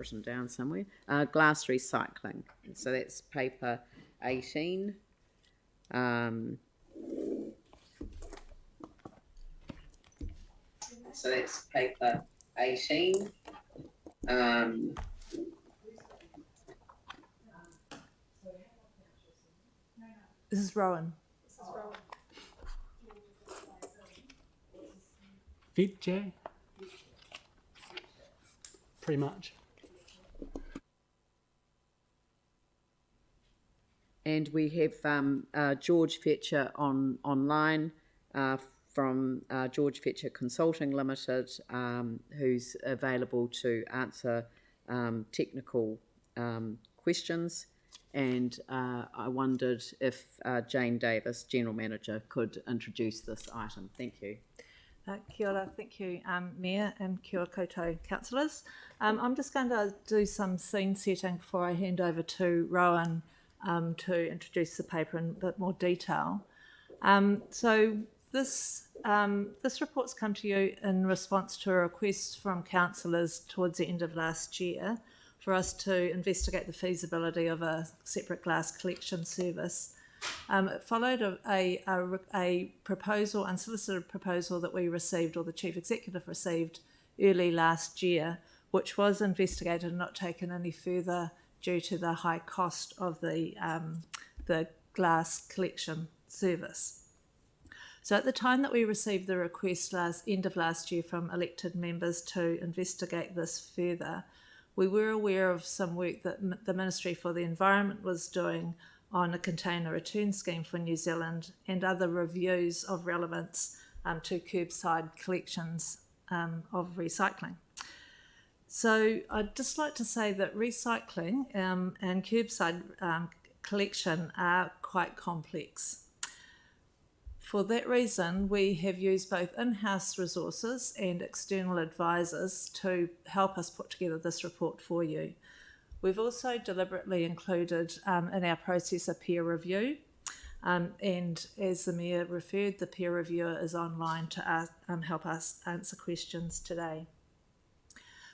written down somewhere. Glass recycling. So that's paper 18. So that's paper 18. This is Rowan. Vijay? Pretty much. And we have George Fetcher online from George Fetcher Consulting Limited, who's available to answer technical questions. And I wondered if Jane Davis, General Manager, could introduce this item. Thank you. Kia ora, thank you, Mayor, and kia ora koutou councillors. I'm just going to do some scene setting before I hand over to Rowan to introduce the paper in a bit more detail. So this report's come to you in response to a request from councillors towards the end of last year for us to investigate the feasibility of a separate glass collection service. It followed a proposal, unsolicited proposal that we received, or the Chief Executive received, early last year, which was investigated and not taken any further due to the high cost of the glass collection service. So at the time that we received the request end of last year from elected members to investigate this further, we were aware of some work that the Ministry for the Environment was doing on a container return scheme for New Zealand and other reviews of relevance to curbside collections of recycling. So I'd just like to say that recycling and curbside collection are quite complex. For that reason, we have used both in-house resources and external advisors to help us put together this report for you. We've also deliberately included in our process a peer review, and as the Mayor referred, the peer reviewer is online to help us answer questions today.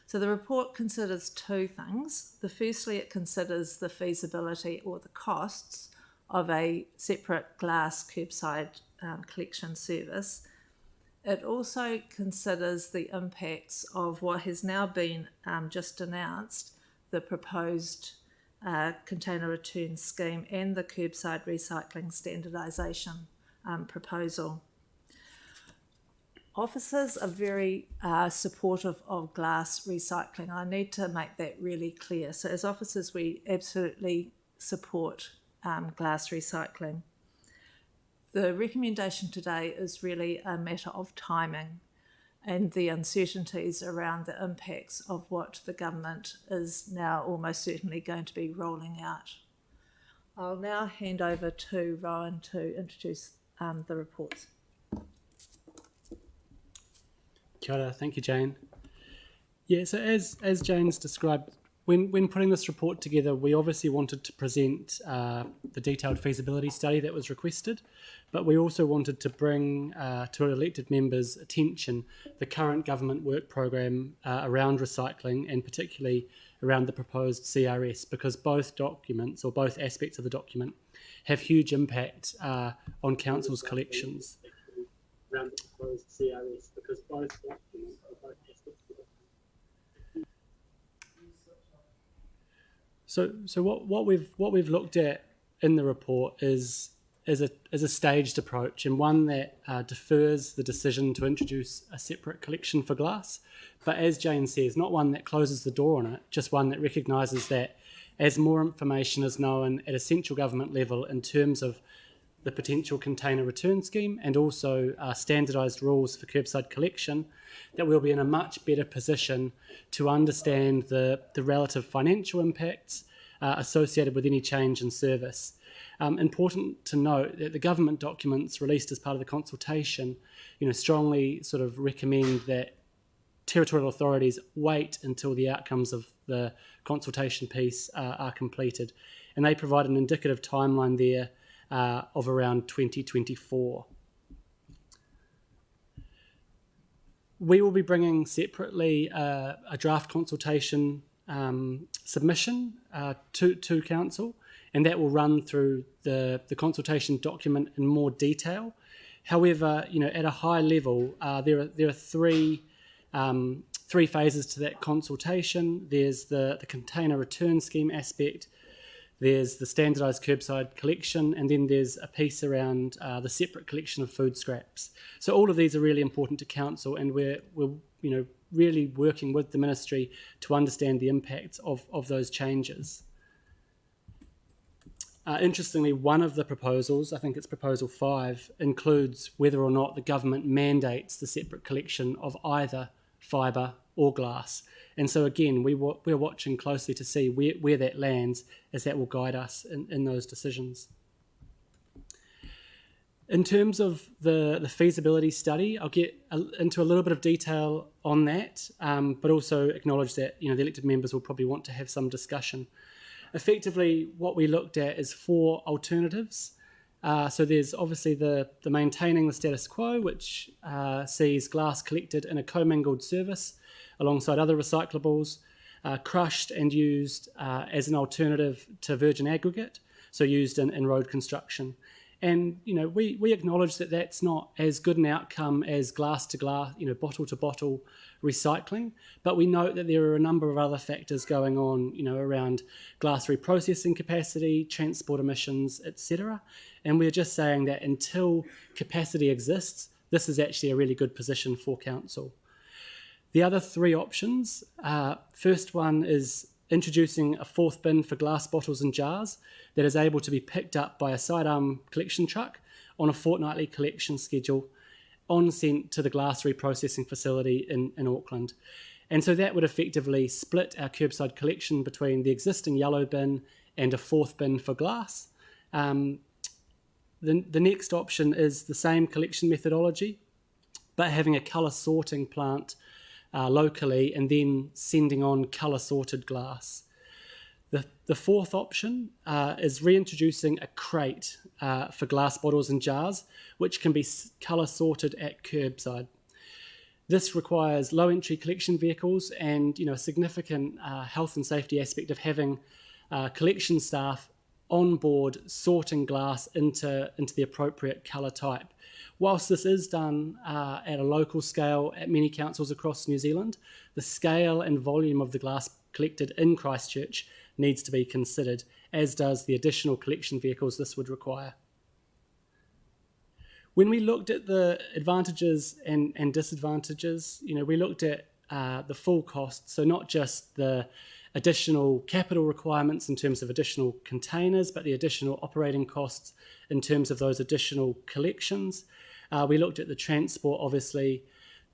So the report considers two things. Firstly, it considers the feasibility or the costs of a separate glass curbside collection service. It also considers the impacts of what has now been just announced, the proposed container return scheme and the curbside recycling standardisation proposal. Officers are very supportive of glass recycling. I need to make that really clear. So as officers, we absolutely support glass recycling. The recommendation today is really a matter of timing and the uncertainties around the impacts of what the government is now almost certainly going to be rolling out. I'll now hand over to Rowan to introduce the reports. Kia ora, thank you, Jane. Yeah, so as Jane's described, when putting this report together, we obviously wanted to present the detailed feasibility study that was requested, but we also wanted to bring to elected members' attention the current government work programme around recycling and particularly around the proposed CRS, because both documents or both aspects of the document have huge impact on council's collections. Around the proposed CRS, because both documents or both aspects of the document. So what we've looked at in the report is a staged approach, and one that defers the decision to introduce a separate collection for glass, but as Jane says, not one that closes the door on it, just one that recognises that as more information is known at a central government level in terms of the potential container return scheme and also standardised rules for curbside collection, that we'll be in a much better position to understand the relative financial impacts associated with any change in service. Important to note that the government documents released as part of the consultation, strongly sort of recommend that territorial authorities wait until the outcomes of the consultation piece are completed, and they provide an indicative timeline there of around 2024. We will be bringing separately a draft consultation submission to council, and that will run through the consultation document in more detail. However, at a high level, there are three phases to that consultation. There's the container return scheme aspect, there's the standardised curbside collection, and then there's a piece around the separate collection of food scraps. So all of these are really important to council, and we're really working with the ministry to understand the impacts of those changes. Interestingly, one of the proposals, I think it's proposal 5, includes whether or not the government mandates the separate collection of either fibre or glass. And so again, we're watching closely to see where that lands, as that will guide us in those decisions. In terms of the feasibility study, I'll get into a little bit of detail on that, but also acknowledge that the elected members will probably want to have some discussion. Effectively, what we looked at is 4 alternatives. So there's obviously the maintaining the status quo, which sees glass collected in a commingled service alongside other recyclables, crushed and used as an alternative to virgin aggregate, so used in road construction. And we acknowledge that that's not as good an outcome as glass to glass, bottle to bottle recycling, but we note that there are a number of other factors going on, around glass reprocessing capacity, transport emissions, etc. And we're just saying that until capacity exists, this is actually a really good position for council. The other 3 options, first one is introducing a 4th bin for glass bottles and jars that is able to be picked up by a sidearm collection truck on a fortnightly collection schedule on sent to the glass reprocessing facility in Auckland. And so that would effectively split our curbside collection between the existing yellow bin and a 4th bin for glass. The next option is the same collection methodology, but having a colour sorting plant locally and then sending on colour sorted glass. The 4th option is reintroducing a crate for glass bottles and jars, which can be colour sorted at curbside. This requires low entry collection vehicles and a significant health and safety aspect of having collection staff on board sorting glass into the appropriate colour type. Whilst this is done at a local scale at many councils across New Zealand, the scale and volume of the glass collected in Christchurch needs to be considered, as does the additional collection vehicles this would require. When we looked at the advantages and disadvantages, we looked at the full cost, so not just the additional capital requirements in terms of additional containers, but the additional operating costs in terms of those additional collections. We looked at the transport, obviously,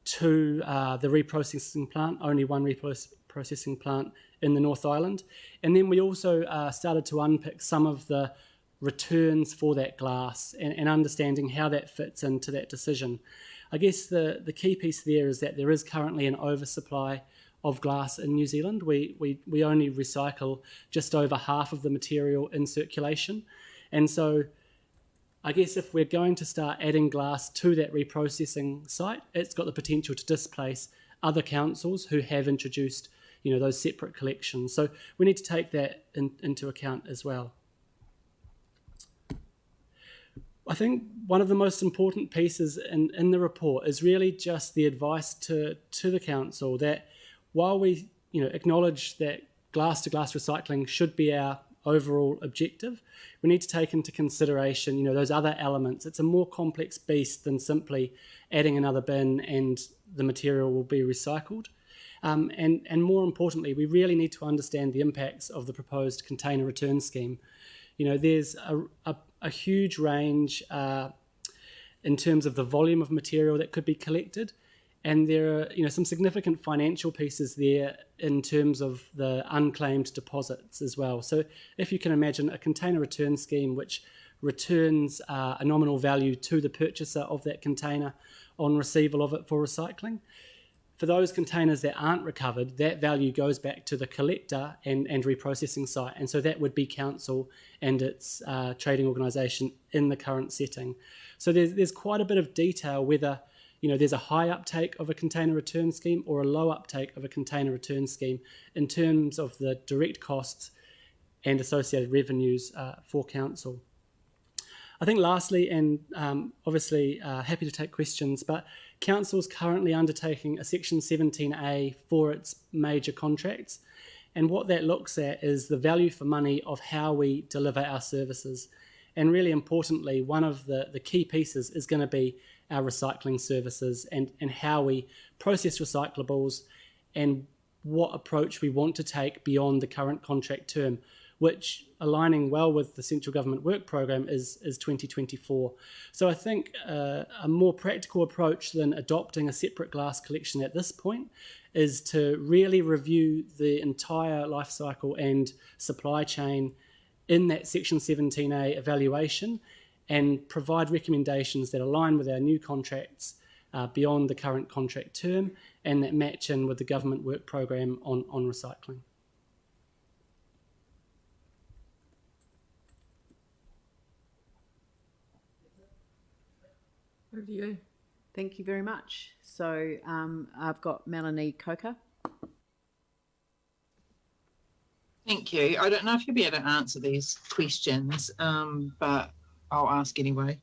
to the reprocessing plant, only one reprocessing plant in the North Island. And then we also started to unpick some of the returns for that glass and understanding how that fits into that decision. I guess the key piece there is that there is currently an oversupply of glass in New Zealand. We only recycle just over half of the material in circulation. And so I guess if we're going to start adding glass to that reprocessing site, it's got the potential to displace other councils who have introduced those separate collections. So we need to take that into account as well. I think one of the most important pieces in the report is really just the advice to the council that while we acknowledge that glass-to-glass recycling should be our overall objective, we need to take into consideration those other elements. It's a more complex beast than simply adding another bin and the material will be recycled. And more importantly, we really need to understand the impacts of the proposed container return scheme. There's a huge range in terms of the volume of material that could be collected, and there are some significant financial pieces there in terms of the unclaimed deposits as well. So if you can imagine a container return scheme which returns a nominal value to the purchaser of that container on receival of it for recycling, for those containers that aren't recovered, that value goes back to the collector and reprocessing site. And so that would be council and its trading organisation in the current setting. So there's quite a bit of detail whether there's a high uptake of a container return scheme or a low uptake of a container return scheme in terms of the direct costs and associated revenues for council. I think lastly, and obviously happy to take questions, but council's currently undertaking a Section 17A for its major contracts. And what that looks at is the value for money of how we deliver our services. And really importantly, one of the key pieces is going to be our recycling services and how we process recyclables and what approach we want to take beyond the current contract term, which, aligning well with the central government work program, is 2024. So I think a more practical approach than adopting a separate glass collection at this point is to really review the entire life cycle and supply chain in that Section 17A evaluation and provide recommendations that align with our new contracts beyond the current contract term and that match in with the government work program on recycling. Over to you. Thank you very much. So I've got Melanie Coker. Thank you. I don't know if you'll be able to answer these questions, but I'll ask anyway.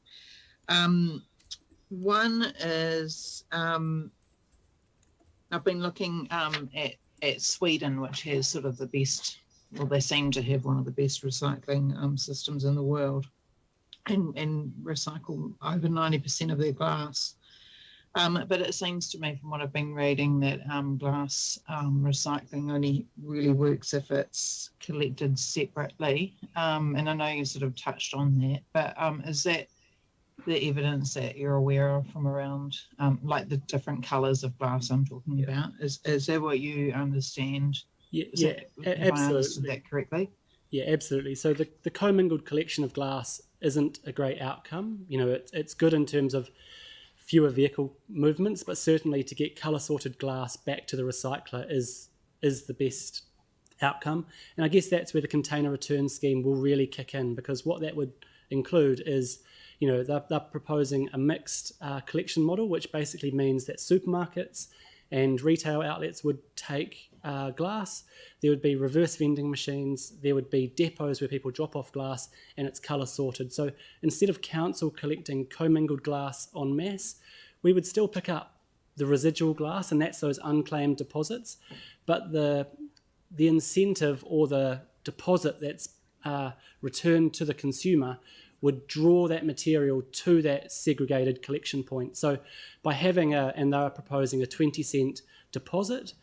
One is, I've been looking at Sweden, which has sort of the best, well, they seem to have one of the best recycling systems in the world, and recycle over 90% of their glass. But it seems to me, from what I've been reading, that glass recycling only really works if it's collected separately. And I know you sort of touched on that, but is that the evidence that you're aware of from around, like the different colours of glass I'm talking about? Is that what you understand? Yeah, Have I understood that correctly? Yeah, absolutely. So the commingled collection of glass isn't a great outcome. It's good in terms of fewer vehicle movements, but certainly to get colour sorted glass back to the recycler is the best outcome. And I guess that's where the container return scheme will really kick in, because what that would include is, they're proposing a mixed collection model, which basically means that supermarkets and retail outlets would take glass. There would be reverse vending machines, there would be depots where people drop off glass, and it's colour sorted. So instead of council collecting commingled glass en masse, we would still pick up the residual glass, and that's those unclaimed deposits. But the incentive or the deposit that's returned to the consumer would draw that material to that segregated collection point. So by having and they're proposing a 20-cent deposit,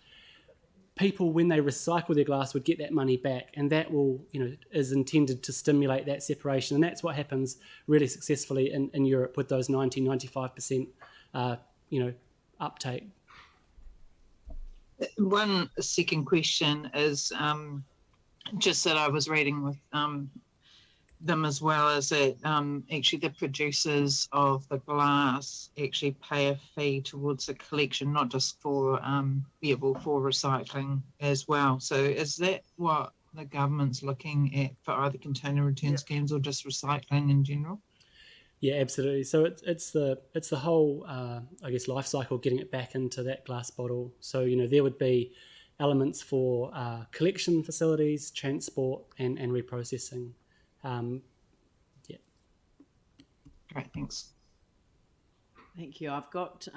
people, when they recycle their glass, would get that money back, and that will, is intended to stimulate that separation. And that's what happens really successfully in Europe with those 95% uptake. One second question is just that I was reading with them as well, is that actually the producers of the glass actually pay a fee towards the collection, not just for for recycling as well. So is that what the government's looking at for either container return schemes or just recycling in general? Yeah, absolutely. So it's the whole life cycle, getting it back into that glass bottle. So there would be elements for collection facilities, transport, and reprocessing. Great, thanks. Thank you. I've got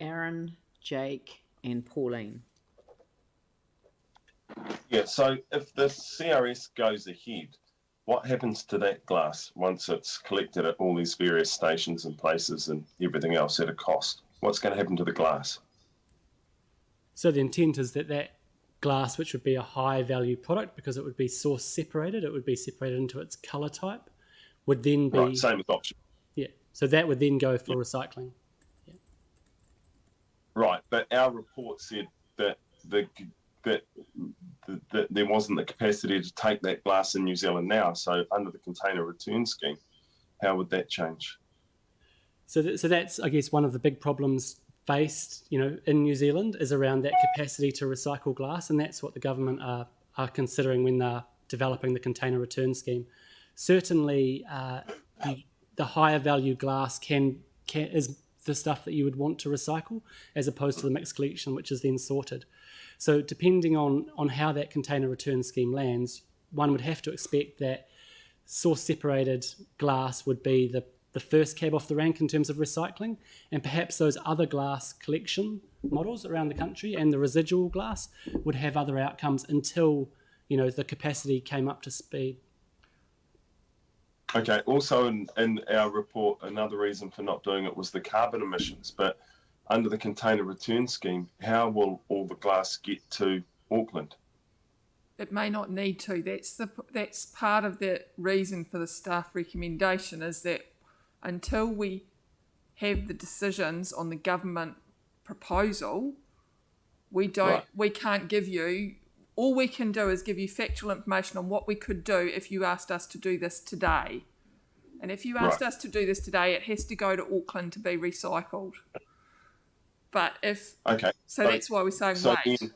Aaron, Jake, and Pauline. Yeah, so if the CRS goes ahead, what happens to that glass once it's collected at all these various stations and places and everything else at a cost? What's going to happen to the glass? So the intent is that glass, which would be a high value product because it would be source separated, it would be separated into its colour type, would then be... Right, same as option. Yeah, so that would then go for recycling. Yeah. Right, but our report said that there wasn't the capacity to take that glass in New Zealand now, so under the container return scheme, how would that change? So that's, I guess, one of the big problems faced, in New Zealand is around that capacity to recycle glass, and that's what the government are considering when they're developing the container return scheme. Certainly, the higher value glass can is the stuff that you would want to recycle, as opposed to the mixed collection, which is then sorted. So depending on how that container return scheme lands, one would have to expect that source separated glass would be the first cab off the rank in terms of recycling, and perhaps those other glass collection models around the country and the residual glass would have other outcomes until, the capacity came up to speed. Okay, also in our report, another reason for not doing it was the carbon emissions, but under the container return scheme, how will all the glass get to Auckland? It may not need to. That's part of the reason for the staff recommendation, is that until we have the decisions on the government proposal, we can't give you, all we can do is give you factual information on what we could do if you asked us to do this today. And if you asked us to do this today, it has to go to Auckland to be recycled. But so that's why we're saying wait.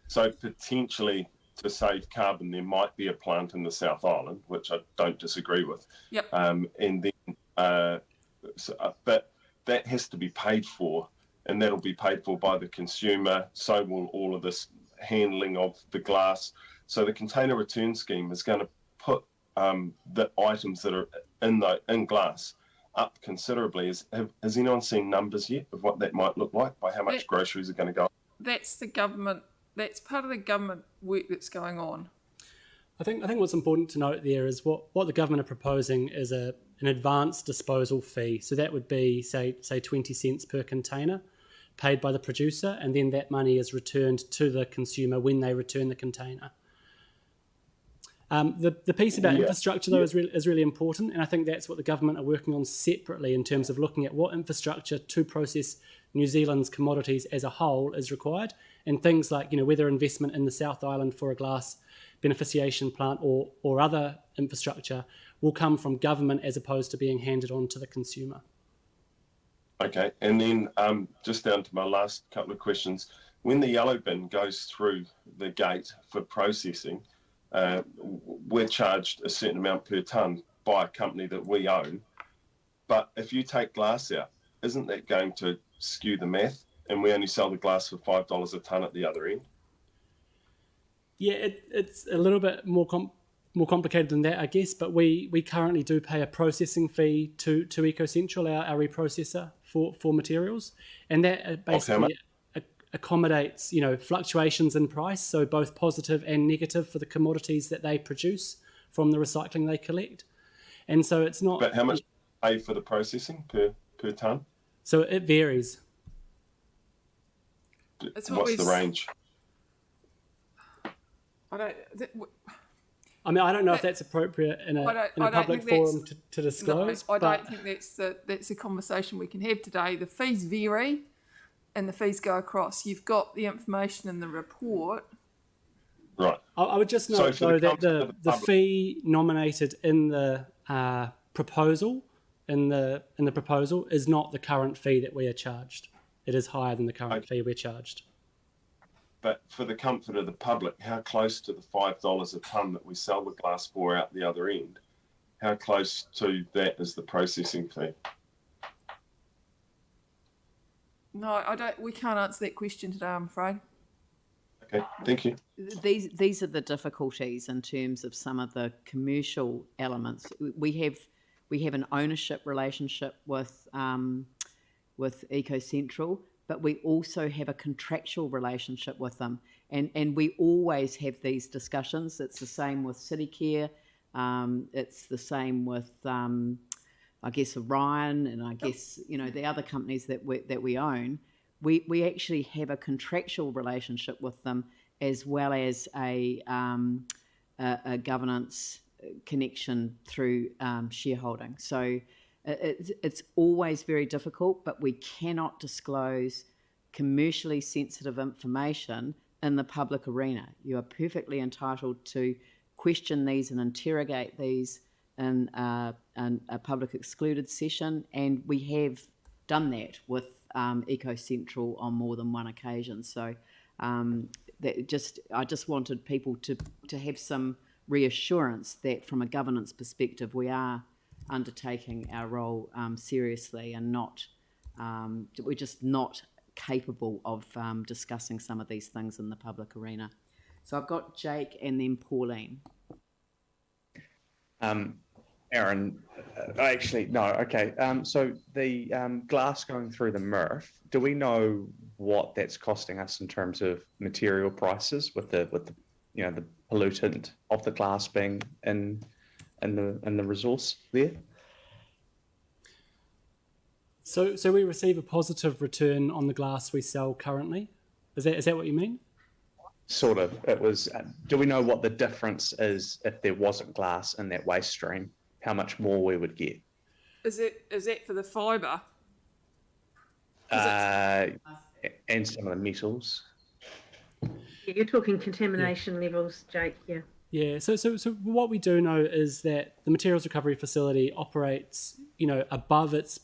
So potentially, to save carbon, there might be a plant in the South Island, which I don't disagree with. Yep. And then, but that has to be paid for, and that'll be paid for by the consumer. So will all of this handling of the glass. So the container return scheme is going to put the items that are in glass up considerably. Has anyone seen numbers yet of what that might look like, by how much groceries are going to go? That's the government. That's part of the government work that's going on. I think what's important to note there is what the government are proposing is an advanced disposal fee. So that would be say 20 cents per container paid by the producer, and then that money is returned to the consumer when they return the container. The piece about infrastructure, though, is really important, and I think that's what the government are working on separately in terms of looking at what infrastructure to process New Zealand's commodities as a whole is required, and things like whether investment in the South Island for a glass beneficiation plant or other infrastructure will come from government as opposed to being handed on to the consumer. Okay, and then just down to my last couple of questions. When the yellow bin goes through the gate for processing, we're charged a certain amount per tonne by a company that we own. But if you take glass out, isn't that going to skew the math? And we only sell the glass for $5 a tonne at the other end? Yeah, it's a little bit more complicated than that, I guess. But we currently do pay a processing fee to EcoCentral, our reprocessor for materials, and that basically accommodates fluctuations in price, so both positive and negative for the commodities that they produce from the recycling they collect. And so it's not. But how much pay for the processing per tonne? So it varies. What's the range? I don't know if that's appropriate in a public forum to disclose. No, I don't think that's a conversation we can have today. The fees vary, and the fees go across. You've got the information in the report. Right. I would just note, though, that the fee nominated in the proposal is not the current fee that we are charged. It is higher than the current fee we're charged. But for the comfort of the public, how close to the $5 a tonne that we sell the glass for out the other end, how close to that is the processing fee? No, I don't. We can't answer that question today, I'm afraid. Okay, thank you. These are the difficulties in terms of some of the commercial elements. We have an ownership relationship with EcoCentral, but we also have a contractual relationship with them, and we always have these discussions. It's the same with CityCare, it's the same with I guess Orion, and I guess the other companies that we own. We actually have a contractual relationship with them, as well as a governance connection through shareholding. So it's always very difficult, but we cannot disclose commercially sensitive information in the public arena. You are perfectly entitled to question these and interrogate these in a public excluded session, and we have done that with EcoCentral on more than one occasion. So I just wanted people to have some reassurance that from a governance perspective we are undertaking our role seriously and not, we're just not capable of discussing some of these things in the public arena. So I've got Jake and then Pauline. Aaron, actually, no, okay. So the glass going through the MRF, do we know what that's costing us in terms of material prices with the the pollutant of the glass being in the resource there? So we receive a positive return on the glass we sell currently. Is that what you mean? Sort of. It was. Do we know what the difference is if there wasn't glass in that waste stream? How much more we would get? Is that for the fibre? And some of the metals. You're talking contamination levels, Jake. Yeah. Yeah. So what we do know is that the materials recovery facility operates, above its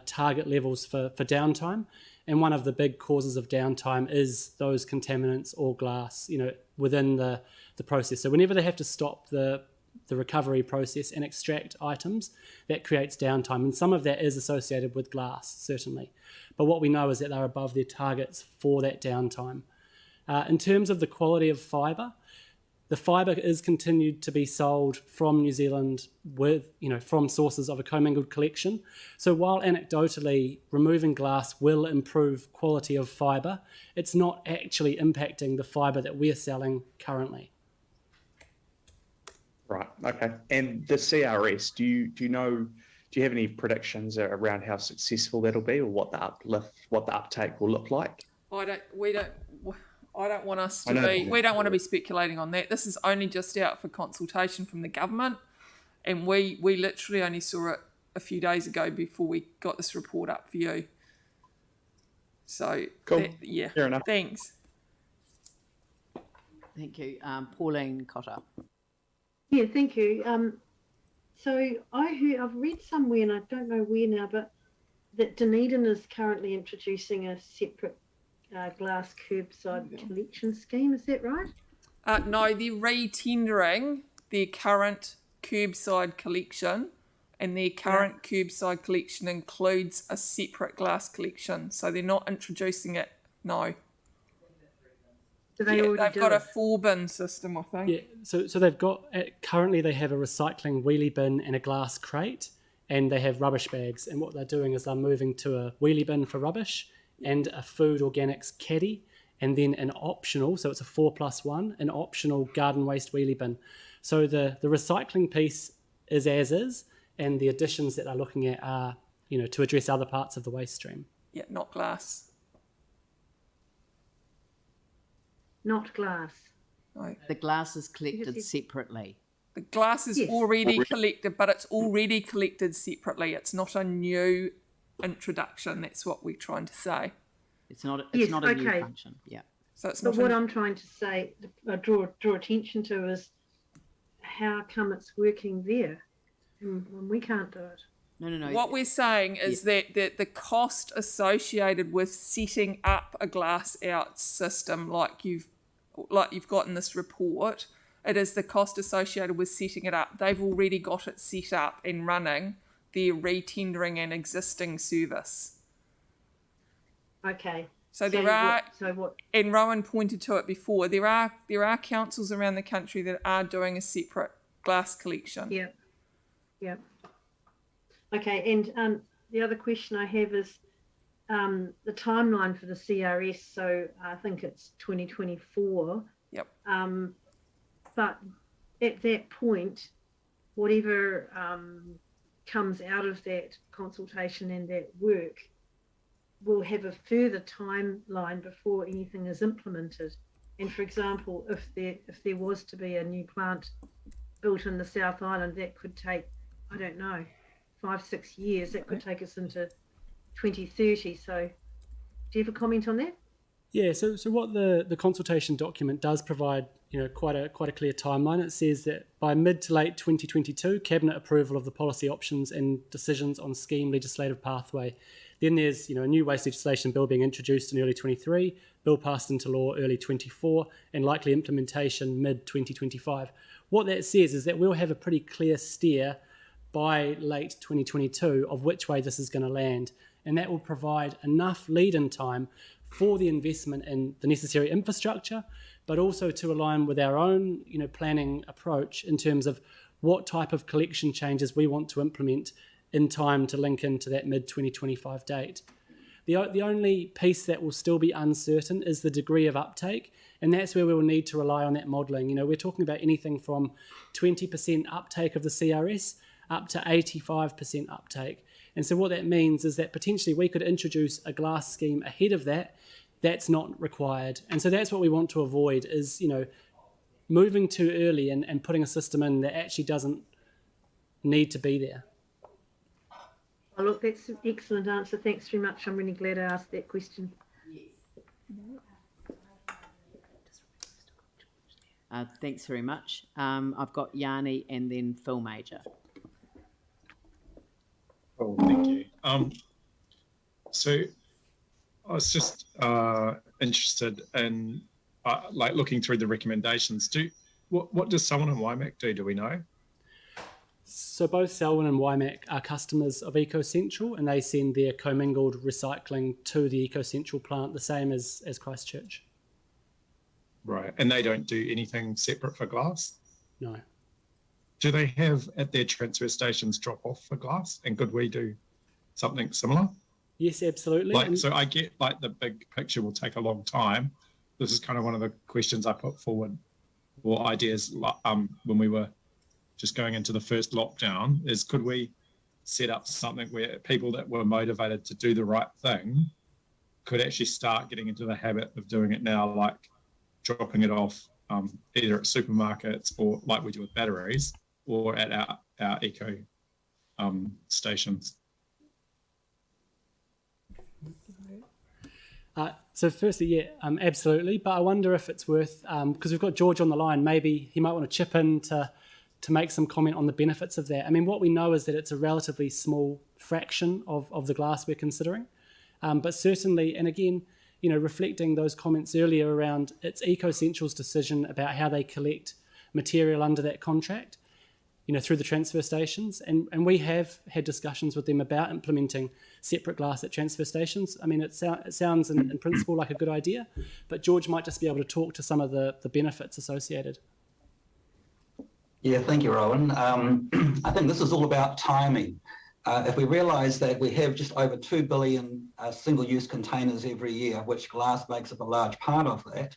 target levels for downtime, and one of the big causes of downtime is those contaminants or glass, within the process. So whenever they have to stop the recovery process and extract items, that creates downtime, and some of that is associated with glass, certainly. But what we know is that they're above their targets for that downtime. In terms of the quality of fibre, the fibre is continued to be sold from New Zealand with, from sources of a commingled collection. So while anecdotally removing glass will improve quality of fibre, it's not actually impacting the fibre that we're selling currently. Right. Okay. And the CRS, do you have any predictions around how successful that'll be, or what the uptake will look like? We don't want to be speculating on that. This is only just out for consultation from the government, and we literally only saw it a few days ago before we got this report up for you. So cool. Fair enough. Thanks. Thank you. Pauline Cotter. Yeah, thank you. So I've read somewhere, and I don't know where now, but that Dunedin is currently introducing a separate glass curbside collection scheme. Is that right? No, they're re-tendering their current curbside collection, and their current curbside collection includes a separate glass collection. So they're not introducing it. No. Do they already they've do got it? a 4-bin system, I think. Yeah, so they've got, currently they have a recycling wheelie bin and a glass crate, and they have rubbish bags. And what they're doing is they're moving to a wheelie bin for rubbish and a food organics caddy, and then an optional, so it's a 4+1, an optional garden waste wheelie bin. So the recycling piece is as is, and the additions that they're looking at are, to address other parts of the waste stream. Yeah, not glass. Not glass. No. The glass is collected separately. The glass is already collected, but it's already collected separately. It's not a new introduction. That's what we're trying to say. It's not a new function. Yeah. So it's But not. what I'm trying to say, draw attention to, is how come it's working there when we can't do it? No. What we're saying is that the cost associated with setting up a glass out system like you've got in this report, it is the cost associated with setting it up. They've already got it set up and running. They're re-tendering an existing service. Okay. So there are, what? and Rowan pointed to it before, there are councils around the country that are doing a separate glass collection. Yeah. Okay, and the other question I have is the timeline for the CRS. So I think it's 2024. Yep. But at that point, whatever comes out of that consultation and that work will have a further timeline before anything is implemented. And for example, if there was to be a new plant built in the South Island, that could take, I don't know, 5-6 years. That could take us into 2030. So do you have a comment on that? Yeah, so what the consultation document does provide, quite a clear timeline. It says that by mid to late 2022, Cabinet approval of the policy options and decisions on scheme legislative pathway. Then there's, a new waste legislation bill being introduced in early 23, bill passed into law early 24, and likely implementation mid 2025. What that says is that we'll have a pretty clear steer by late 2022 of which way this is going to land. And that will provide enough lead-in time for the investment in the necessary infrastructure, but also to align with our own, planning approach in terms of what type of collection changes we want to implement in time to link into that mid-2025 date. The only piece that will still be uncertain is the degree of uptake, and that's where we will need to rely on that modelling. We're talking about anything from 20% uptake of the CRS up to 85% uptake. And so what that means is that potentially we could introduce a glass scheme ahead of that. That's not required. And so that's what we want to avoid is, moving too early and putting a system in that actually doesn't need to be there. Oh, look, that's an excellent answer. Thanks very much. I'm really glad I asked that question. Thanks very much. I've got Yanni and then Phil Major. Oh, thank you. So I was just interested in looking through the recommendations. What does Selwyn and Waimak do? Do we know? So both Selwyn and Waimak are customers of EcoCentral, and they send their commingled recycling to the EcoCentral plant, the same as Christchurch. Right, and they don't do anything separate for glass? No. Do they have at their transfer stations drop off for glass? And could we do something similar? Yes, absolutely. So I get the big picture will take a long time. This is kind of one of the questions I put forward, or ideas when we were just going into the first lockdown, is could we set up something where people that were motivated to do the right thing could actually start getting into the habit of doing it now, like dropping it off either at supermarkets or like we do with batteries, or at our eco stations. So firstly, yeah, absolutely. But I wonder if it's worth, because we've got George on the line, maybe he might want to chip in to make some comment on the benefits of that. I mean, what we know is that it's a relatively small fraction of the glass we're considering. But certainly, and again, reflecting those comments earlier around it's EcoCentral's decision about how they collect material under that contract, through the transfer stations. And we have had discussions with them about implementing separate glass at transfer stations. I mean, it sounds in principle like a good idea, but George might just be able to talk to some of the benefits associated. Yeah, thank you, Rowan. I think this is all about timing. If we realise that we have just over 2 billion single-use containers every year, which glass makes up a large part of that,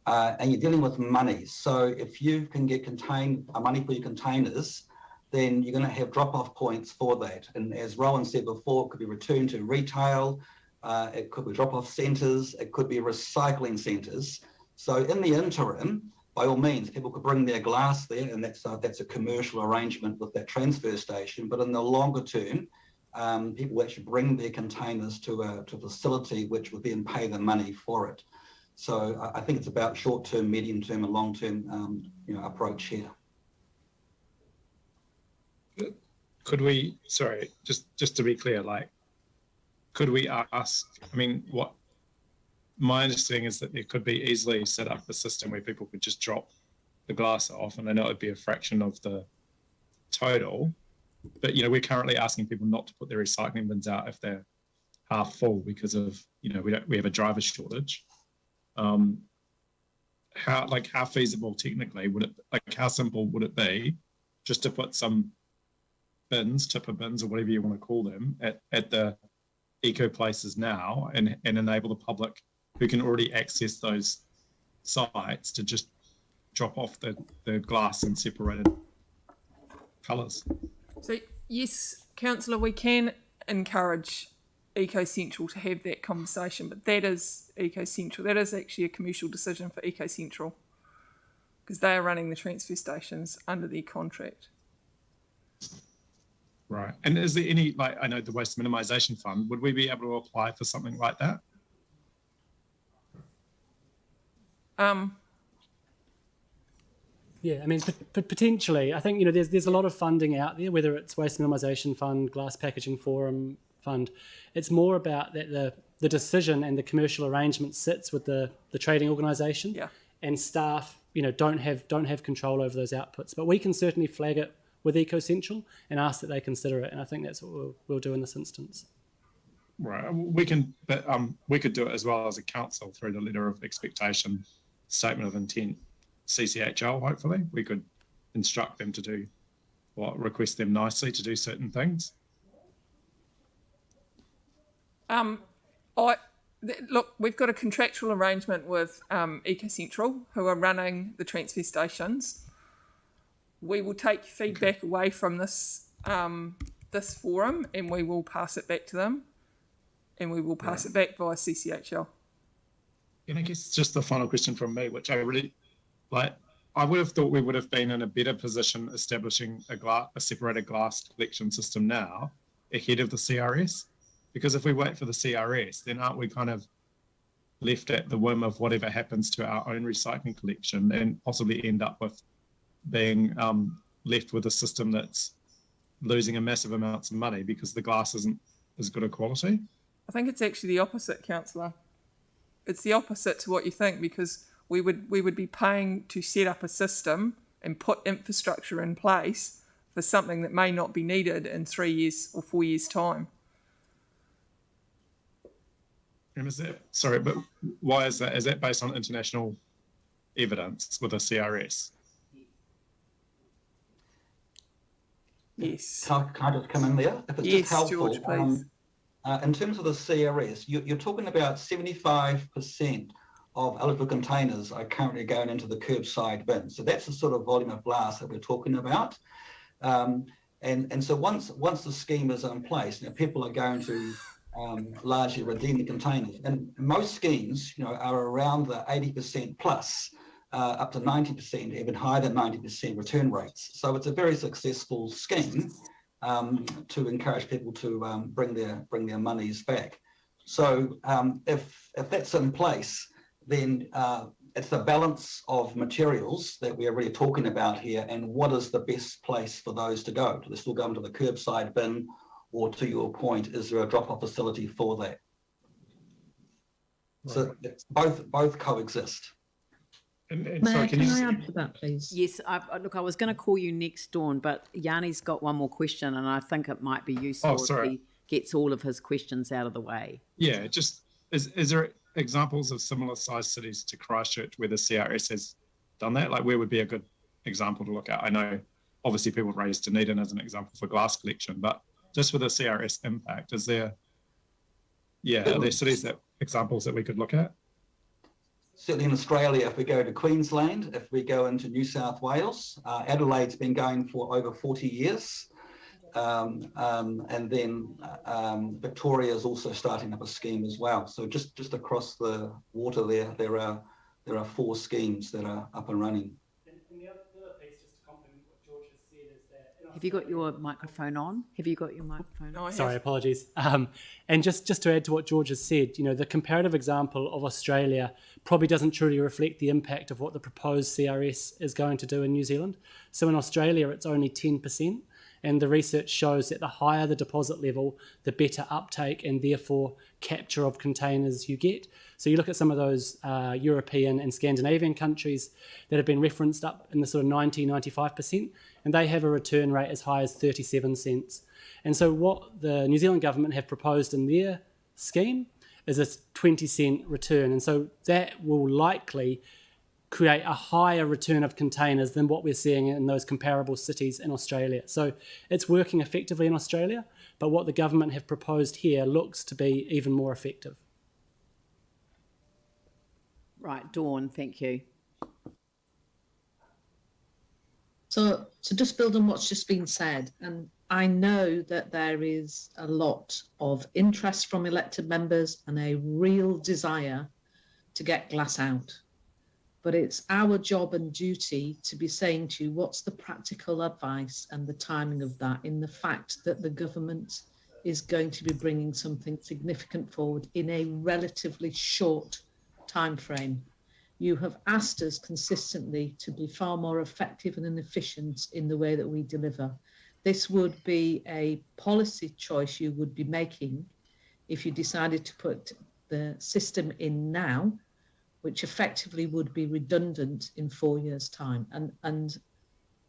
and you're dealing with money. So if you can get money for your containers, then you're going to have drop-off points for that. And as Rowan said before, it could be returned to retail, it could be drop-off centres, it could be recycling centres. So in the interim, by all means, people could bring their glass there, and that's a commercial arrangement with that transfer station. But in the longer term, people actually bring their containers to a facility which would then pay the money for it. So I think it's about short-term, medium-term, and long-term approach here. Could we? Sorry, just to be clear, could we ask? I mean, what? My understanding is that there could be easily set up a system where people could just drop the glass off, and I know it'd be a fraction of the total, but we're currently asking people not to put their recycling bins out if they're half full because of we have a driver shortage. How feasible technically would it? How simple would it be just to put some bins, tipper bins, or whatever you want to call them, at the eco places now, and enable the public who can already access those sites to just drop off the glass in separated colours? So yes, councillor, we can encourage EcoCentral to have that conversation, but that is EcoCentral. That is actually a commercial decision for EcoCentral because they are running the transfer stations under their contract. Right. And is there any, I know the Waste Minimisation Fund, would we be able to apply for something like that? Yeah, I mean, potentially. I think, there's a lot of funding out there, whether it's Waste Minimisation Fund, Glass Packaging Forum Fund. It's more about that the decision and the commercial arrangement sits with the trading organisation, and staff, don't have control over those outputs. But we can certainly flag it with EcoCentral and ask that they consider it. And I think that's what we'll do in this instance. Right, we can, but we could do it as well as a council through the letter of expectation, statement of intent, CCHL. Hopefully, we could instruct them to do request them nicely to do certain things. Look, we've got a contractual arrangement with EcoCentral, who are running the transfer stations. We will take feedback away from this this forum, and we will pass it back to them, and we will pass it back via CCHL. And I guess just the final question from me, which I really like. I would have thought we would have been in a better position establishing a separated glass collection system now ahead of the CRS. Because if we wait for the CRS, then aren't we kind of left at the whim of whatever happens to our own recycling collection and possibly end up with being left with a system that's losing a massive amounts of money because the glass isn't as good a quality? I think it's actually the opposite, Councillor. It's the opposite to what you think, because we would be paying to set up a system and put infrastructure in place for something that may not be needed in 3 years or 4 years' time. And sorry, but why is that? Is that based on international evidence with a CRS? Yes. Can I just come in there? If it's Yes, just helpful, George, please. in terms of the CRS, you're talking about 75% of eligible containers are currently going into the curbside bin. So that's the sort of volume of glass that we're talking about. And so once the scheme is in place, people are going to largely redeem the containers. And most schemes, are around the 80% plus, up to 90%, even higher than 90% return rates. So it's a very successful scheme to encourage people to bring their monies back. So if that's in place, then it's the balance of materials that we are really talking about here, and what is the best place for those to go? Do they still go into the curbside bin, or to your point, is there a drop-off facility for that? Right. So it's both coexist. And so can I add to that, please? Yes, look, I was going to call you next, Dawn, but Yanni's got one more question, and I think it might be useful if he gets all of his questions out of the way. Yeah, just is there examples of similar sized cities to Christchurch where the CRS has done that? Like, where would be a good example to look at? I know obviously people raised Dunedin as an example for glass collection, but just with the CRS impact, are there cities examples that we could look at? Certainly in Australia, if we go to Queensland, if we go into New South Wales, Adelaide's been going for over 40 years. And then Victoria is also starting up a scheme as well. So just across the water there are 4 schemes that are up and running. And the other piece, just to complement what George has said, is that... Have you got your microphone on? No, sorry, apologies. And just to add to what George has said, the comparative example of Australia probably doesn't truly reflect the impact of what the proposed CRS is going to do in New Zealand. So in Australia, it's only 10%. And the research shows that the higher the deposit level, the better uptake and therefore capture of containers you get. So you look at some of those European and Scandinavian countries that have been referenced up in the sort of 90-95%, and they have a return rate as high as 37 cents. And so what the New Zealand government have proposed in their scheme is a 20-cent return. And so that will likely create a higher return of containers than what we're seeing in those comparable cities in Australia. So it's working effectively in Australia, but what the government have proposed here looks to be even more effective. Right, Dawn, thank you. So to just build on what's just been said, and I know that there is a lot of interest from elected members and a real desire to get glass out. But it's our job and duty to be saying to you, what's the practical advice and the timing of that, in the fact that the government is going to be bringing something significant forward in a relatively short time frame. You have asked us consistently to be far more effective and efficient in the way that we deliver. This would be a policy choice you would be making if you decided to put the system in now, which effectively would be redundant in 4 years' time. And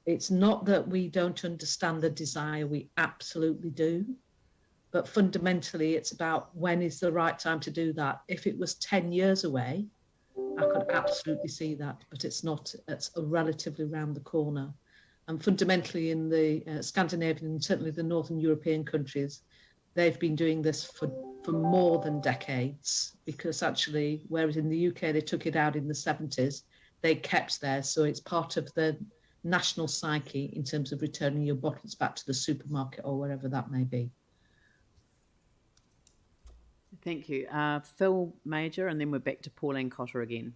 It's not that we don't understand the desire, we absolutely do. But fundamentally, it's about when is the right time to do that. If it was 10 years away, I could absolutely see that, but it's not. It's relatively round the corner. And fundamentally in the Scandinavian and certainly the Northern European countries, they've been doing this for more than decades, because actually, whereas in the UK, they took it out in the 70s, they kept theirs. So it's part of the national psyche in terms of returning your bottles back to the supermarket or wherever that may be. Thank you. Phil Major, and then we're back to Pauline Cotter again.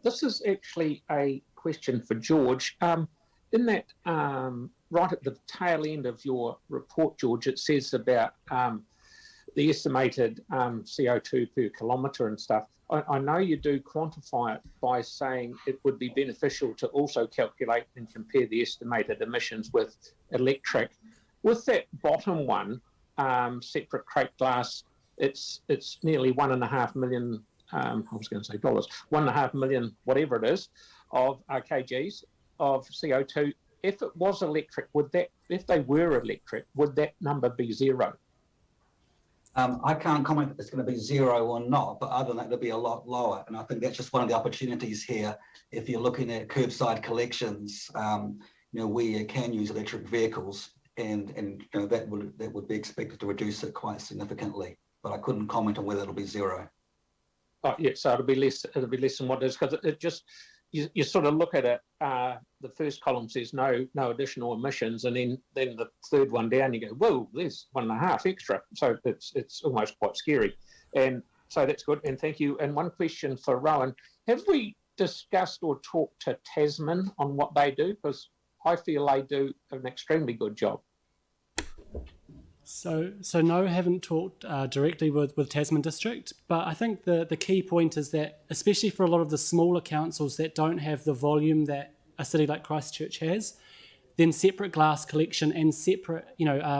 This is actually a question for George. In that, right at the tail end of your report, George, it says about the estimated CO2 per kilometre and stuff. I know you do quantify it by saying it would be beneficial to also calculate and compare the estimated emissions with electric. With that bottom one, separate crate glass, it's nearly 1.5 million. I was going to say dollars, 1.5 million, whatever it is, of kgs of CO2. If it was electric, if they were electric, would that number be zero? I can't comment if it's going to be zero or not, but other than that, it'll be a lot lower. And I think that's just one of the opportunities here. If you're looking at curbside collections, where you can use electric vehicles, and that would be expected to reduce it quite significantly. But I couldn't comment on whether it'll be zero. Oh, yeah, so it'll be less than what it is, because it just, you sort of look at it, the first column says no additional emissions, and then the third one down you go, whoa, there's 1.5 extra. So it's almost quite scary. And so that's good, and thank you. And one question for Rowan, have we discussed or talked to Tasman on what they do? Because I feel they do an extremely good job. So no, haven't talked directly with Tasman District, but I think the key point is that, especially for a lot of the smaller councils that don't have the volume that a city like Christchurch has, then separate glass collection and separate,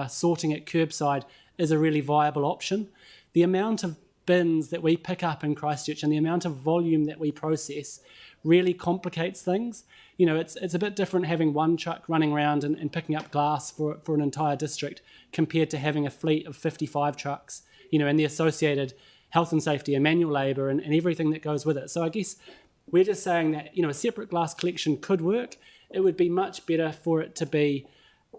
sorting at curbside is a really viable option. The amount of bins that we pick up in Christchurch and the amount of volume that we process really complicates things. It's a bit different having one truck running around and picking up glass for an entire district compared to having a fleet of 55 trucks, and the associated health and safety and manual labour and everything that goes with it. So I guess we're just saying that, a separate glass collection could work. It would be much better for it to be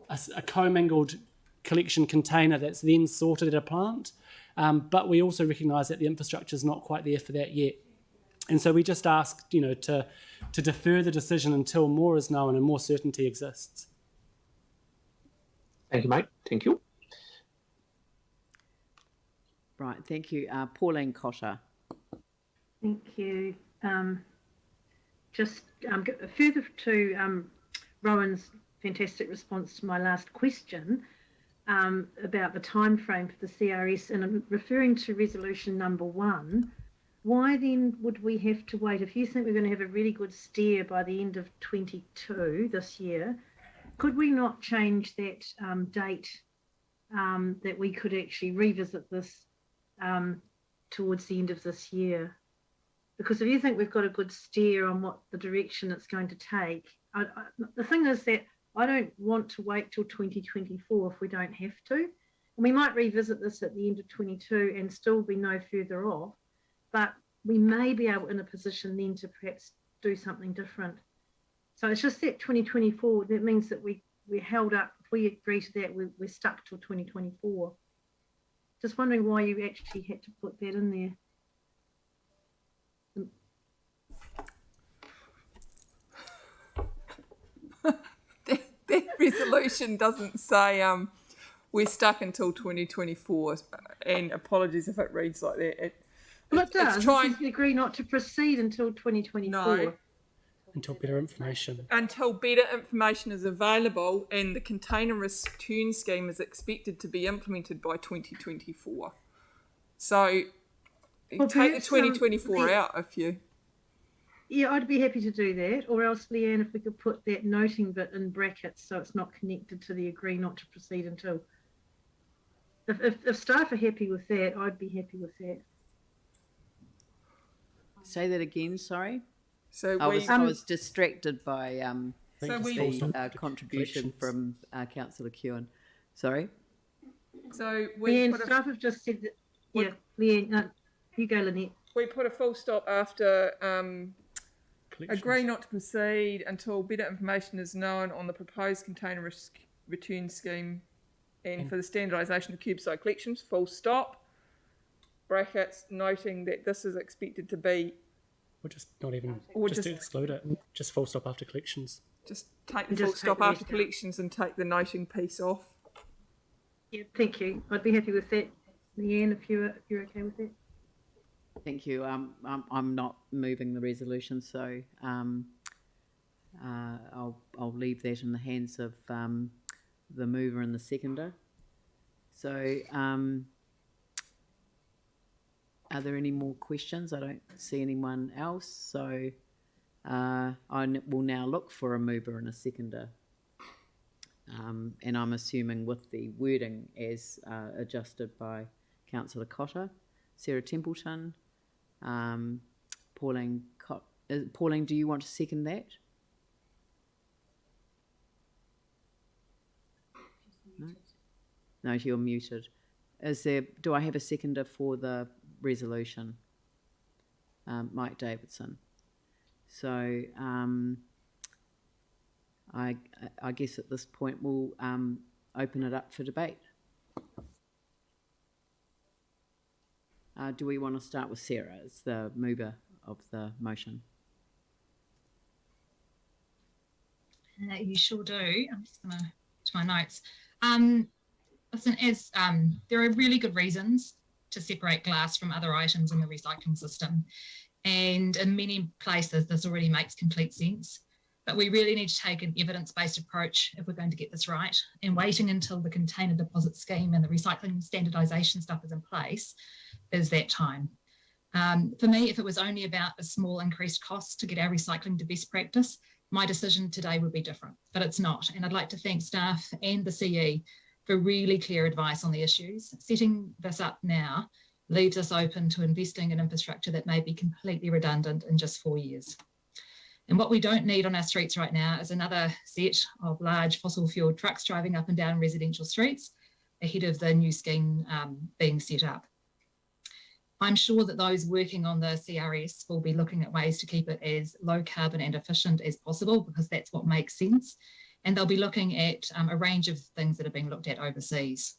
a commingled collection container that's then sorted at a plant. But we also recognise that the infrastructure is not quite there for that yet. And so we just asked, to defer the decision until more is known and more certainty exists. Thank you, mate. Thank you. Right, thank you. Pauline Cotter. Thank you. Just further to Rowan's fantastic response to my last question about the time frame for the CRS, and I'm referring to resolution number 1. Why then would we have to wait? If you think we're going to have a really good steer by the end of 22 this year, could we not change that date, that we could actually revisit this towards the end of this year? Because if you think we've got a good steer on what the direction it's going to take, the thing is that I don't want to wait till 2024 if we don't have to. And we might revisit this at the end of 22 and still be no further off, but we may be able in a position then to perhaps do something different. So it's just that 2024, that means that we're held up. If we agree to that, we're stuck till 2024. Just wondering why you actually had to put that in there. That resolution doesn't say we're stuck until 2024, and apologies if it reads like that. Well, it does. We agree not to proceed until 2024. No. Until better information. Until better information is available, and the container return scheme is expected to be implemented by 2024. So well, take the 2024 out if you... Yeah, I'd be happy to do that. Or else, Leanne, if we could put that noting bit in brackets so it's not connected to the agree not to proceed until. If staff are happy with that, I'd be happy with that. Say that again, sorry. So I we, was distracted by so just we, full stop the to contribution collections. from Councillor Kewen. Sorry. so we Leanne, put a, staff have just said that, yeah, Leanne, you go, Lynette. we put a full stop after Collections. agree not to proceed until better information is known on the proposed container return scheme and for the standardisation of curbside collections, full stop, brackets, noting that this is expected to be, Or just not even, or just to just- exclude it. Just full stop after collections. just take the Just full take stop the after rest out. collections and take the noting piece off. Yeah, thank you. I'd be happy with that. Leanne, if you're okay with that. Thank you. I'm not moving the resolution, so I'll leave that in the hands of the mover and the seconder. So, are there any more questions? I don't see anyone else. So, I will now look for a mover and a seconder. And I'm assuming with the wording as adjusted by Councillor Cotter, Sarah Templeton, Pauline. Pauline, do you want to second that? No, you're muted. Do I have a seconder for the resolution? Mike Davidson. So I guess at this point we'll open it up for debate. Do we want to start with Sarah as the mover of the motion? You sure do. I'm just going to my notes. Listen, as there are really good reasons to separate glass from other items in the recycling system, and in many places this already makes complete sense. But we really need to take an evidence-based approach if we're going to get this right. And waiting until the container deposit scheme and the recycling standardisation stuff is in place is that time. For me, if it was only about a small increased cost to get our recycling to best practice, my decision today would be different, but it's not. And I'd like to thank staff and the CE for really clear advice on the issues. Setting this up now leaves us open to investing in infrastructure that may be completely redundant in just 4 years. And what we don't need on our streets right now is another set of large fossil fuel trucks driving up and down residential streets ahead of the new scheme being set up. I'm sure that those working on the CRS will be looking at ways to keep it as low carbon and efficient as possible, because that's what makes sense. And they'll be looking at a range of things that are being looked at overseas.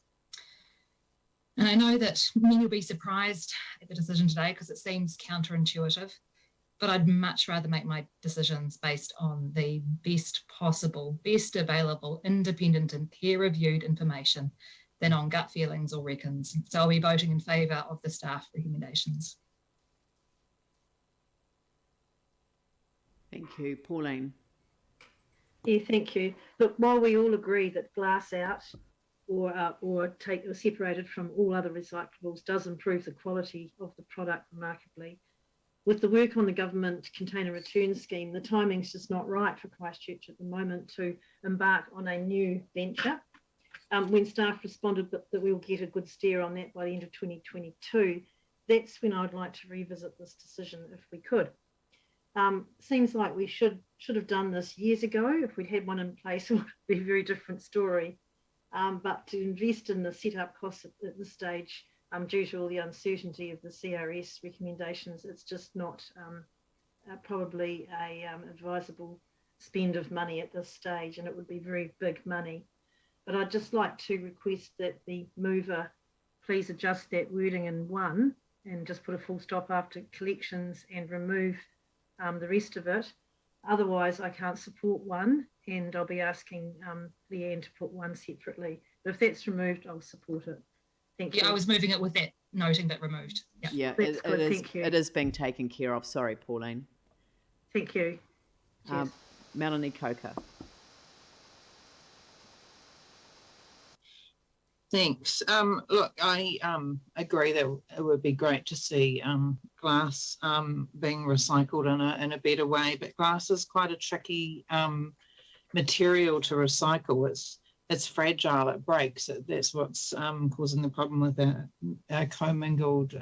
And I know that many will be surprised at the decision today because it seems counterintuitive, but I'd much rather make my decisions based on the best possible, best available, independent and peer-reviewed information than on gut feelings or reckons. So I'll be voting in favour of the staff recommendations. Thank you. Pauline. Yeah, thank you. Look, while we all agree that glass out or separated from all other recyclables does improve the quality of the product remarkably, with the work on the government container return scheme, the timing's just not right for Christchurch at the moment to embark on a new venture. When staff responded that we'll get a good steer on that by the end of 2022, that's when I'd like to revisit this decision if we could. Seems like we should have done this years ago. If we'd had one in place, it would be a very different story. But to invest in the setup costs at this stage, due to all the uncertainty of the CRS recommendations, it's just not probably a advisable spend of money at this stage, and it would be very big money. But I'd just like to request that the mover please adjust that wording in 1 and just put a full stop after collections and remove the rest of it. Otherwise, I can't support 1, and I'll be asking Leanne to put 1 separately. But if that's removed, I'll support it. Thank you. Yeah, I was moving it with that noting that removed. Yeah, That's good, thank you. it is being taken care of. Sorry, Pauline. Thank you. Cheers. Melanie Coker. Thanks. Look, I agree that it would be great to see glass being recycled in a better way, but glass is quite a tricky material to recycle. It's fragile, it breaks. That's what's causing the problem with our commingled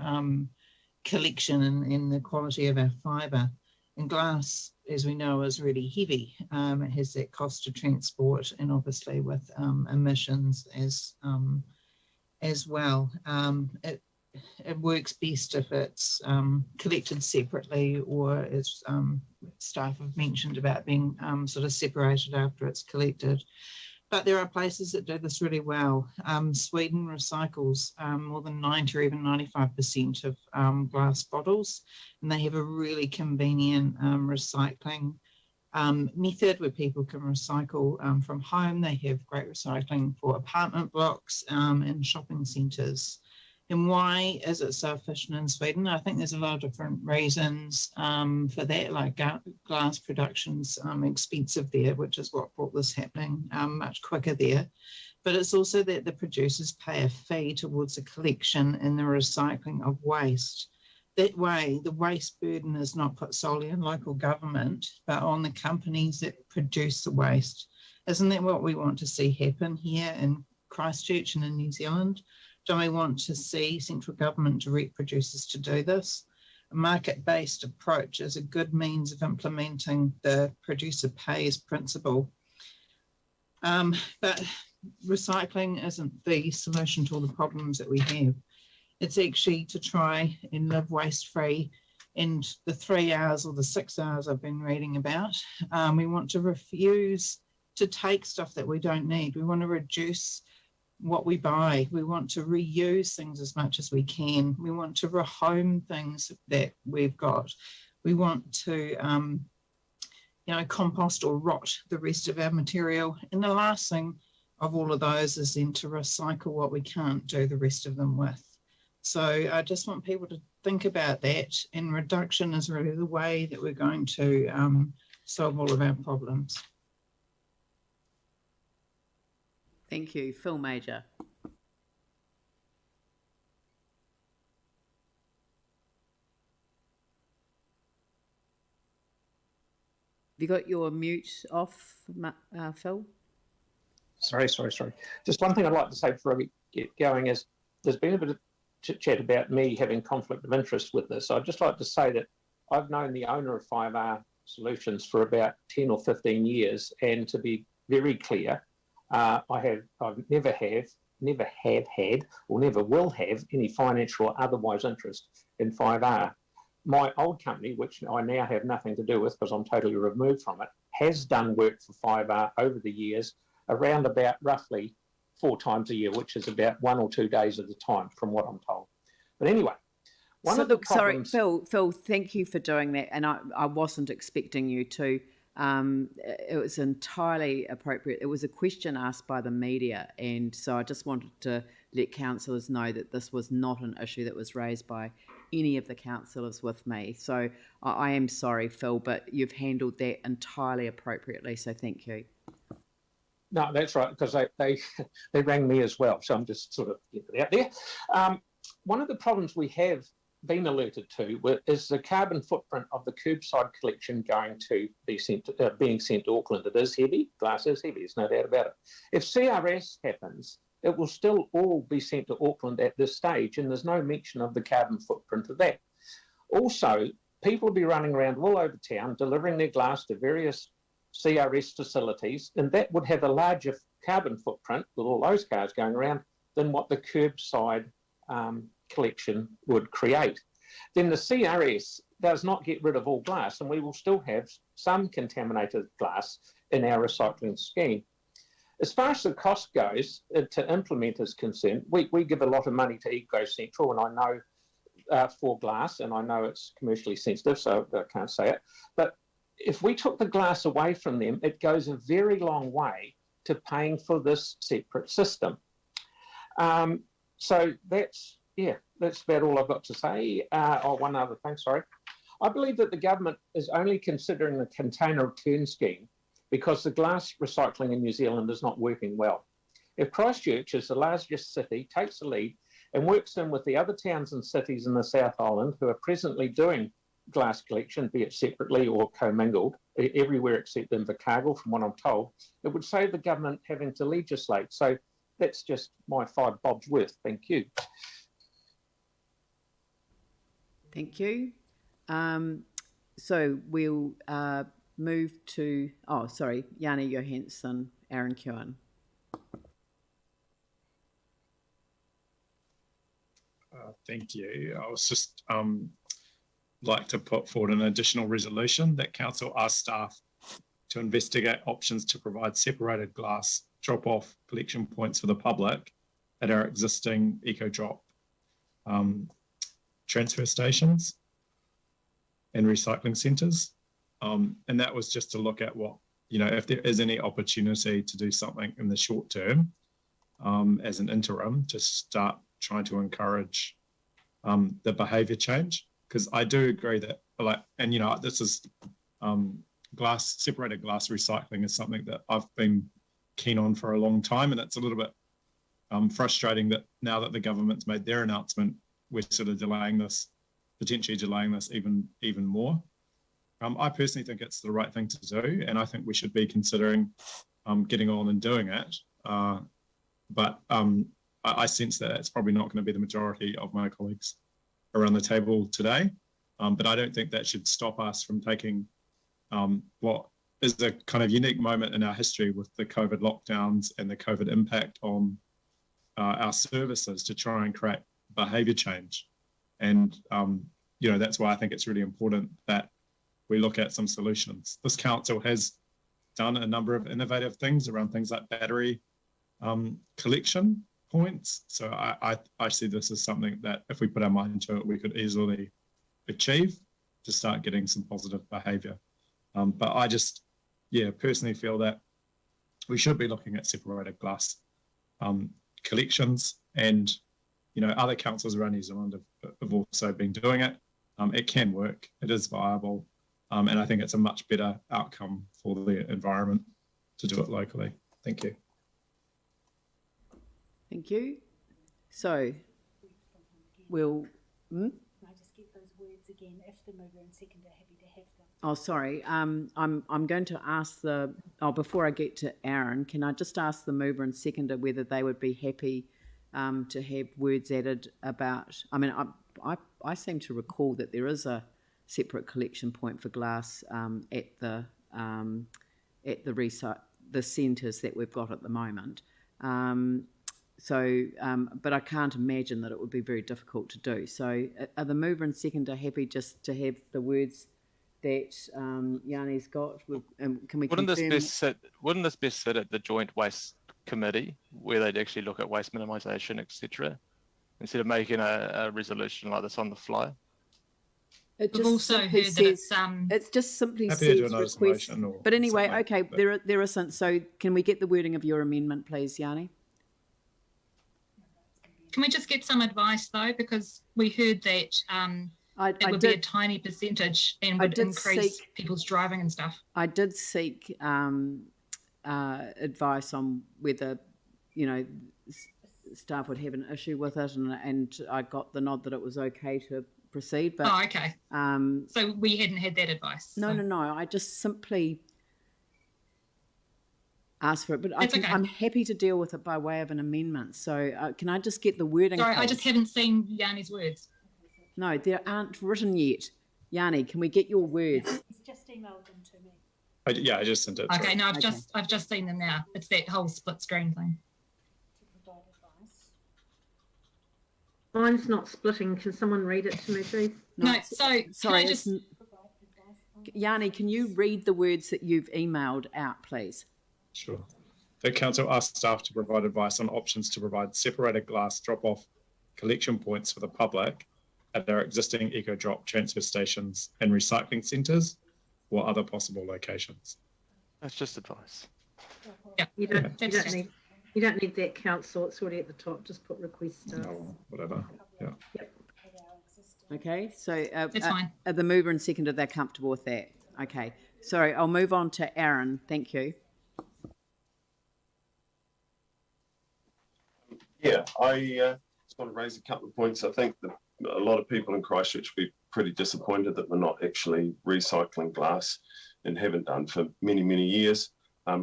collection and the quality of our fibre. And glass, as we know, is really heavy. It has that cost of transport, and obviously with emissions as well. It works best if it's collected separately, or as staff have mentioned about being sort of separated after it's collected. But there are places that do this really well. Sweden recycles more than 90 or even 95% of glass bottles, and they have a really convenient recycling method where people can recycle from home. They have great recycling for apartment blocks and shopping centres. And why is it so efficient in Sweden? I think there's a lot of different reasons for that, like glass production's expensive there, which is what brought this happening much quicker there. But it's also that the producers pay a fee towards the collection and the recycling of waste. That way, the waste burden is not put solely on local government, but on the companies that produce the waste. Isn't that what we want to see happen here in Christchurch and in New Zealand? Do we want to see central government direct producers to do this? A market-based approach is a good means of implementing the producer pays principle. But recycling isn't the solution to all the problems that we have. It's actually to try and live waste-free. And the 3 hours or the 6 hours I've been reading about, we want to refuse to take stuff that we don't need. We want to reduce what we buy. We want to reuse things as much as we can. We want to rehome things that we've got. We want to, compost or rot the rest of our material. And the last thing of all of those is then to recycle what we can't do the rest of them with. So I just want people to think about that, and reduction is really the way that we're going to solve all of our problems. Thank you. Phil Major. Have you got your mute off, Phil? Sorry. Just one thing I'd like to say before I get going is there's been a bit of chit-chat about me having conflict of interest with this. I'd just like to say that I've known the owner of 5R Solutions for about 10 or 15 years, and to be very clear, I've never have had or never will have any financial or otherwise interest in 5R. My old company, which I now have nothing to do with because I'm totally removed from it, has done work for 5R over the years, around about roughly 4 times a year, which is about 1 or 2 days at a time, from what I'm told. But anyway, sorry, Phil, thank you for doing that. And I wasn't expecting you to. It was entirely appropriate. It was a question asked by the media, and so I just wanted to let councillors know that this was not an issue that was raised by any of the councillors with me. So I am sorry, Phil, but you've handled that entirely appropriately, so thank you. No, that's right, because they rang me as well, so I'm just sort of getting it out there. One of the problems we have been alerted to is the carbon footprint of the curbside collection going to be being sent to Auckland. It is heavy. Glass is heavy. There's no doubt about it. If CRS happens, it will still all be sent to Auckland at this stage, and there's no mention of the carbon footprint of that. Also, people will be running around all over town delivering their glass to various CRS facilities, and that would have a larger carbon footprint with all those cars going around than what the curbside collection would create. Then the CRS does not get rid of all glass, and we will still have some contaminated glass in our recycling scheme. As far as the cost goes to implement is concerned, we give a lot of money to Eco Central, and I know for glass, and I know it's commercially sensitive, so I can't say it, but if we took the glass away from them, it goes a very long way to paying for this separate system. So that's about all I've got to say. One other thing, sorry. I believe that the government is only considering the container return scheme because the glass recycling in New Zealand is not working well. If Christchurch, as the largest city, takes the lead and works in with the other towns and cities in the South Island who are presently doing glass collection, be it separately or commingled, everywhere except in Invercargill, from what I'm told, it would save the government having to legislate. So that's just my 5 bobs worth. Thank you. Thank you. So we'll move to, Yanni Johansson, Aaron Kewen. Thank you. I was just like to put forward an additional resolution that council asks staff to investigate options to provide separated glass drop-off collection points for the public at our existing eco-drop transfer stations and recycling centres. And that was just to look at what, if there is any opportunity to do something in the short term as an interim to start trying to encourage the behaviour change. Because I do agree that, this is separated glass recycling is something that I've been keen on for a long time, and it's a little bit frustrating that now that the government's made their announcement, we're sort of potentially delaying this even more. I personally think it's the right thing to do, and I think we should be considering getting on and doing it. But I sense that it's probably not going to be the majority of my colleagues around the table today. But I don't think that should stop us from taking what is a kind of unique moment in our history with the COVID lockdowns and the COVID impact on our services to try and create behaviour change. And, that's why I think it's really important that we look at some solutions. This council has done a number of innovative things around things like battery collection points. So I see this as something that if we put our mind to it, we could easily achieve to start getting some positive behaviour. But I just, personally feel that we should be looking at separated glass collections, and, other councils around New Zealand have also been doing it. It can work, it is viable, and I think it's a much better outcome for the environment to do it locally. Thank you. Thank you. So we'll... Can I just get those words again, if the mover and seconder are happy to have them? Oh, sorry. I'm going to ask before I get to Aaron, can I just ask the mover and seconder whether they would be happy to have words added about, I seem to recall that there is a separate collection point for glass at the centres that we've got at the moment. But I can't imagine that it would be very difficult to do. So are the mover and seconder happy just to have the words that Yanni's got? Can we confirm? Wouldn't this best sit at the Joint Waste Committee, where they'd actually look at waste minimisation, etc., instead of making a resolution like this on the fly? It We've just also simply heard says, that it's it just simply Happy to do says another request. motion or But anyway, something, okay, but- there isn't. So can we get the wording of your amendment, please, Yanni? Can we just get some advice though, because we heard that it would be a tiny percentage and would increase people's driving and stuff. I did seek advice on whether, staff would have an issue with it, and I got the nod that it was okay to proceed. But okay. So we hadn't had that advice. No. I just simply asked for it, but I'm happy to deal with it by way of an amendment. So can I just get the wording? Sorry, please? I just haven't seen Yanni's words. No, they aren't written yet. Yanni, can we get your words? He's just emailed them to me. I just sent it. Okay, no, I've just seen them now. It's that whole split screen thing. To provide advice. Mine's not splitting. Can someone read it to me, please? No, so sorry, can I just... Yanni, can you read the words that you've emailed out, please? Sure. The council asks staff to provide advice on options to provide separated glass drop-off collection points for the public at our existing eco-drop transfer stations and recycling centres or other possible locations. That's just advice. Yeah, you don't need that, council. It's already at the top. Just put request staff. No, whatever. Yeah. Yep. Okay, so That's fine. Are the mover and seconder, they're comfortable with that? Okay, sorry, I'll move on to Aaron. Thank you. Yeah, I just want to raise a couple of points. I think that a lot of people in Christchurch will be pretty disappointed that we're not actually recycling glass and haven't done for many, many years.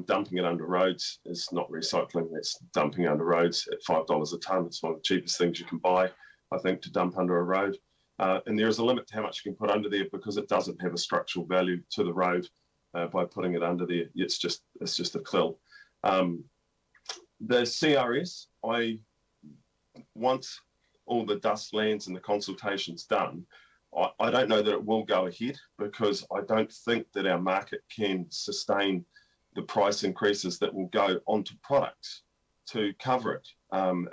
Dumping it under roads is not recycling, it's dumping under roads at $5 a tonne. It's one of the cheapest things you can buy, I think, to dump under a road. And there is a limit to how much you can put under there because it doesn't have a structural value to the road by putting it under there. It's just a fill. The CRS, once all the dust lands and the consultation's done, I don't know that it will go ahead because I don't think that our market can sustain the price increases that will go onto products to cover it.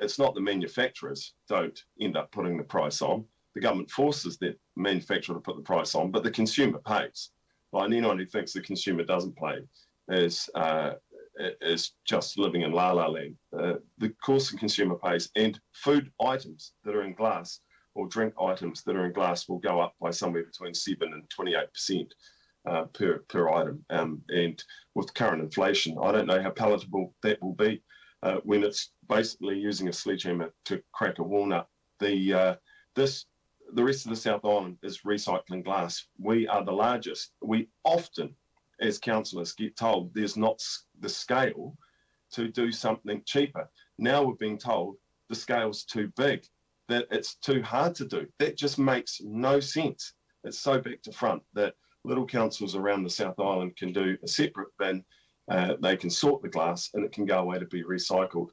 It's not the manufacturers don't end up putting the price on. The government forces the manufacturer to put the price on, but the consumer pays. Like anyone who thinks the consumer doesn't pay is just living in la-la land. The course the consumer pays, and food items that are in glass or drink items that are in glass will go up by somewhere between 7 and 28% per item. And with current inflation, I don't know how palatable that will be when it's basically using a sledgehammer to crack a walnut. The rest of the South Island is recycling glass. We are the largest. We often, as councillors, get told there's not the scale to do something cheaper. Now we're being told the scale's too big, that it's too hard to do. That just makes no sense. It's so back to front that little councils around the South Island can do a separate bin. They can sort the glass and it can go away to be recycled.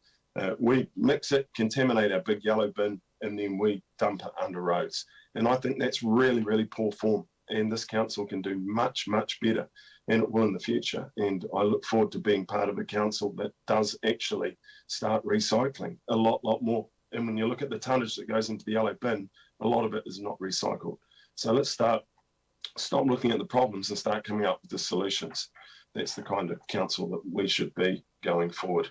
We mix it, contaminate our big yellow bin, and then we dump it under roads. And I think that's really, really poor form. And this council can do much, much better, and it will in the future. And I look forward to being part of a council that does actually start recycling a lot more. And when you look at the tonnage that goes into the yellow bin, a lot of it is not recycled. So let's stop looking at the problems and start coming up with the solutions. That's the kind of council that we should be going forward.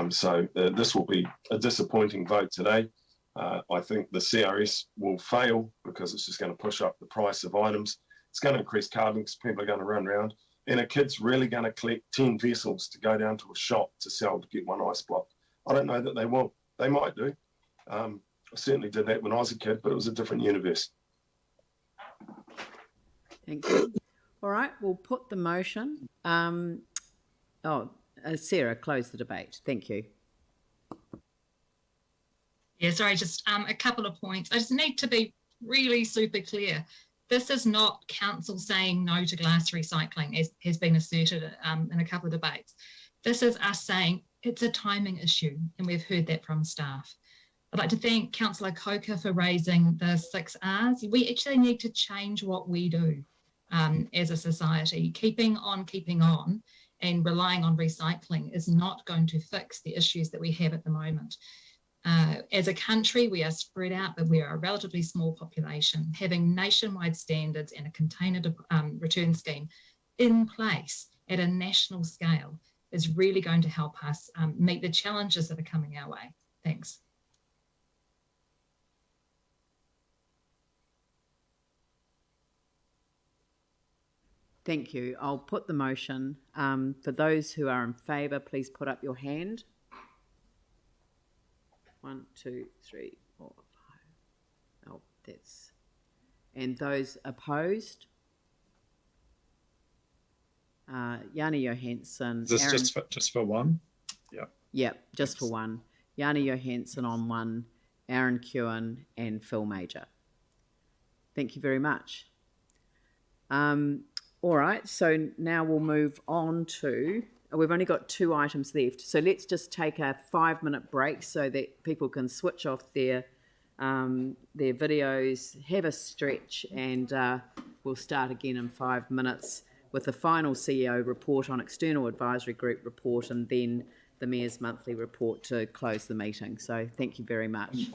So this will be a disappointing vote today. I think the CRS will fail because it's just going to push up the price of items. It's going to increase carbon because people are going to run around. And a kid's really going to collect 10 vessels to go down to a shop to sell to get one ice block. I don't know that they will. They might do. I certainly did that when I was a kid, but it was a different universe. Thank you. All right, we'll put the motion. Sarah, close the debate. Thank you. Yeah, sorry, just a couple of points. I just need to be really super clear. This is not council saying no to glass recycling, as has been asserted in a couple of debates. This is us saying it's a timing issue, and we've heard that from staff. I'd like to thank Councillor Coker for raising the 6 Rs. We actually need to change what we do as a society. Keeping on and relying on recycling is not going to fix the issues that we have at the moment. As a country, we are spread out, but we are a relatively small population. Having nationwide standards and a container return scheme in place at a national scale is really going to help us meet the challenges that are coming our way. Thanks. Thank you. I'll put the motion. For those who are in favour, please put up your hand. 1, 2, 3, 4, 5. Oh, that's. And those opposed? Yanni Johansson. Is this just for one? Yeah. Yep, just for one. Yanni Johansson on 1, Aaron Kewen and Phil Major. Thank you very much. All right, so now we'll move on to, we've only got 2 items left. So let's just take a 5-minute break so that people can switch off their videos, have a stretch, and we'll start again in 5 minutes with the final CEO report on External Advisory Group report and then the Mayor's monthly report to close the meeting. So thank you very much.